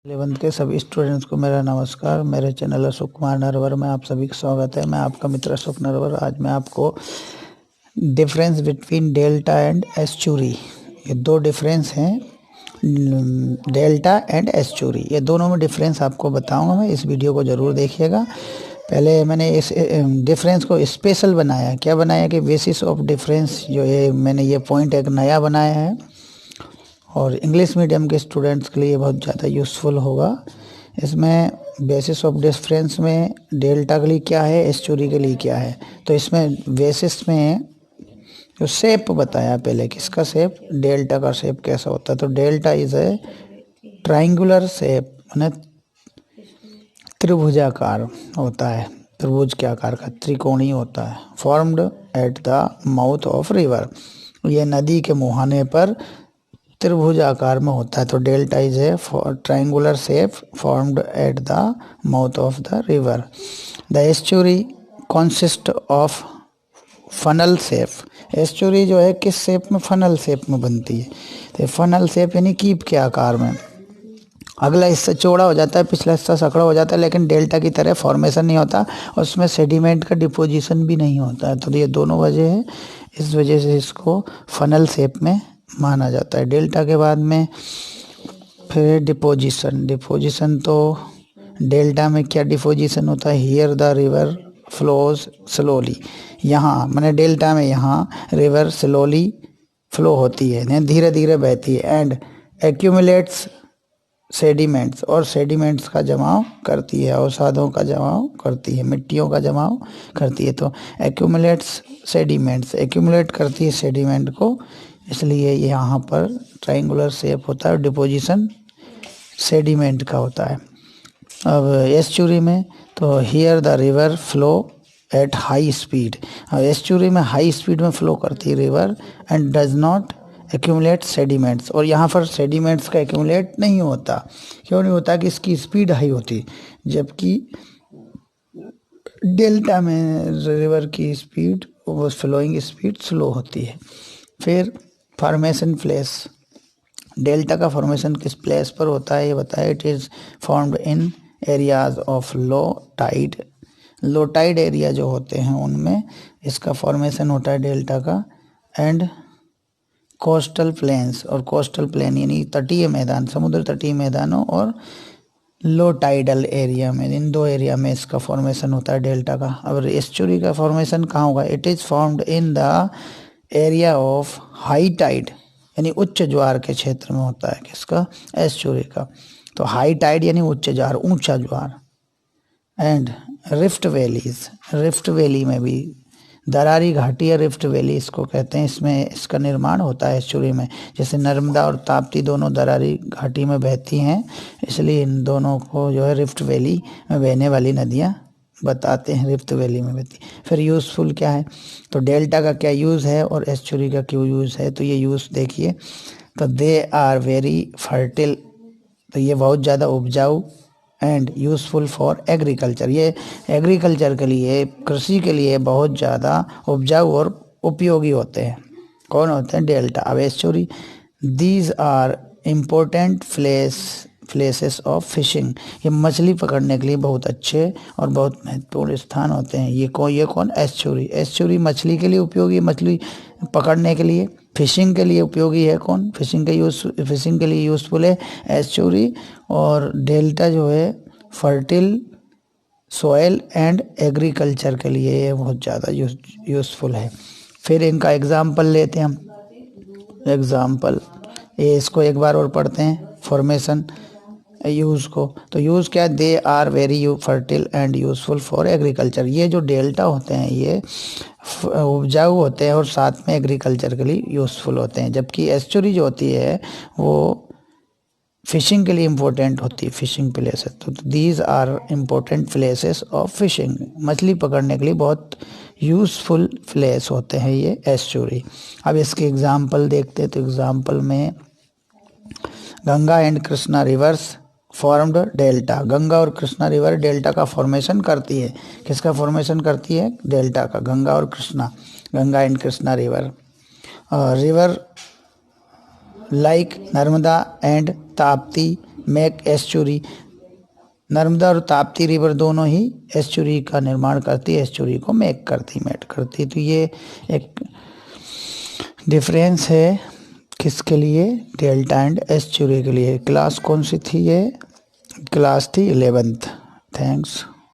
11th के सभी students को मेरा नमस्कार। मेरे चैनल अशोक कुमार नरवर में आप सभी का स्वागत है। मैं आपका मित्र अशोक नरवर। आज मैं आपको difference between delta and estuary, ये दो डिफरेंस हैं, डेल्टा एंड एस्चुरी, ये दोनों में डिफरेंस आपको बताऊंगा मैं। इस वीडियो को ज़रूर देखिएगा। पहले मैंने इस डिफरेंस को स्पेशल बनाया। क्या बनाया कि बेसिस ऑफ डिफरेंस, जो ये मैंने ये पॉइंट एक नया बनाया है और इंग्लिश मीडियम के स्टूडेंट्स के लिए बहुत ज़्यादा यूज़फुल होगा। इसमें बेसिस ऑफ डिफरेंस में डेल्टा के लिए क्या है, एस्चुरी के लिए क्या है। तो इसमें बेसिस में जो शेप बताया पहले, किसका शेप, डेल्टा का शेप कैसा होता है। तो delta is a triangular shape, माने त्रिभुजाकार होता है, त्रिभुज के आकार का, त्रिकोणीय होता है। Formed at the mouth of river, ये नदी के मुहाने पर त्रिभुज आकार में होता है। तो delta is a triangular shape formed at the mouth of the river. The estuary consist of funnel shape. Estuary जो है किस शेप में, फनल शेप में बनती है। तो फनल शेप यानी कीप के आकार में, अगला हिस्सा चौड़ा हो जाता है, पिछला हिस्सा सकड़ा हो जाता है, लेकिन डेल्टा की तरह फॉर्मेशन नहीं होता और उसमें सेडिमेंट का डिपोजिशन भी नहीं होता है। तो ये दोनों वजह है, इस वजह से इसको फनल शेप में माना जाता है। डेल्टा के बाद में फिर डिपोजिशन तो डेल्टा में क्या डिपोजिशन होता है, here the river flows slowly. यहाँ मैंने डेल्टा में यहाँ रिवर स्लोली फ्लो होती है, धीरे धीरे बहती है। एंड एक्यूमुलेट्स सेडिमेंट्स, और सेडिमेंट्स का जमाव करती है, अवसादों का जमाव करती है, मिट्टियों का जमाव करती है। तो एक्यूमुलेट्स सेडिमेंट्स, एक्यूमुलेट करती है सेडिमेंट को, इसलिए यहाँ पर ट्राइंगुलर शेप होता है। डिपोजिशन सेडिमेंट का होता है। अब एस्चुरी में तो here the river flow at high speed. अब एस्चुरी में हाई स्पीड में फ्लो करती है river and does not accumulate sediments, और यहाँ पर सेडिमेंट्स का एक्यूमुलेट नहीं होता। क्यों नहीं होता कि इसकी स्पीड हाई होती, जबकि डेल्टा में रिवर की स्पीड, वो फ्लोइंग स्पीड स्लो होती है। फिर फॉर्मेशन प्लेस, डेल्टा का फॉर्मेशन किस प्लेस पर होता है ये बताया। It is formed in areas of low tide. Low tide area जो होते हैं उनमें इसका फॉर्मेशन होता है डेल्टा का। एंड कोस्टल प्लेन्स, और कोस्टल प्लेन यानी तटीय मैदान, समुद्र तटीय मैदानों और लो टाइडल एरिया में, इन दो एरिया में इसका फॉर्मेशन होता है डेल्टा का। अब एस्चुरी का फॉर्मेशन कहाँ होगा, it is formed in the area of high tide, यानी उच्च ज्वार के क्षेत्र में होता है। किसका, एस्चुरी का। तो हाई टाइड यानी उच्च ज्वार, ऊंचा ज्वार। And rift valleys, rift valley में भी, दरारी घाटी या रिफ्ट वैली इसको कहते हैं, इसमें इसका निर्माण होता है एस्चुरी में। जैसे नर्मदा और ताप्ती दोनों दरारी घाटी में बहती हैं, इसलिए इन दोनों को जो है रिफ्ट वैली में बहने वाली नदियाँ बताते हैं, रिफ्ट वैली में बहती। फिर यूज़फुल क्या है, तो डेल्टा का क्या यूज़ है और एस्चुरी का क्यों यूज़ है। तो ये यूज़ देखिए, तो दे आर वेरी फर्टिल, तो ये बहुत ज़्यादा उपजाऊ। एंड यूज़फुल फॉर एग्रीकल्चर, ये एग्रीकल्चर के लिए, कृषि के लिए बहुत ज़्यादा उपजाऊ और उपयोगी होते हैं। कौन होते हैं, डेल्टा। अब estuary, these are important places of fishing, ये मछली पकड़ने के लिए बहुत अच्छे और बहुत महत्वपूर्ण स्थान होते हैं। ये कौन, एस्चुरी। एस्चुरी मछली के लिए उपयोगी, मछली पकड़ने के लिए। फिशिंग के लिए उपयोगी है कौन, फिशिंग के लिए यूज़फुल है एस्चुरी। और डेल्टा जो है फर्टिल सॉइल एंड एग्रीकल्चर के लिए ये बहुत ज़्यादा यूज़फुल है। फिर इनका एग्जाम्पल लेते हैं हम। एग्जाम्पल ये, इसको एक बार और पढ़ते हैं, फॉर्मेशन यूज़ को। तो यूज़ क्या है, they are very fertile and useful for agriculture. ये जो डेल्टा होते हैं ये उपजाऊ होते हैं और साथ में एग्रीकल्चर के लिए यूज़फुल होते हैं। जबकि एस्चुरी जो होती है वो फिशिंग के लिए इम्पोर्टेंट होती है, फिशिंग प्लेसेस। तो these are important places of fishing, मछली पकड़ने के लिए बहुत यूज़फुल प्लेस होते हैं ये एस्चुरी। अब इसके एग्जाम्पल देखते हैं। तो एग्जाम्पल में Ganga and Krishna reverse formed delta. Ganga और कृष्णा रिवर डेल्टा का फॉर्मेशन करती है। किसका फॉर्मेशन करती है, डेल्टा का। गंगा और Krishna, Ganga and Krishna river. River like Narmada and Tapti make estuary. Narmada और ताप्ती रिवर दोनों ही एस्चुरी का निर्माण करती है, एस्चुरी को मेक करती। तो ये एक डिफरेंस है किसके लिए, डेल्टा एंड एस्चुरी के लिए। क्लास कौन सी थी ये, क्लास थी 11th। थैंक्स।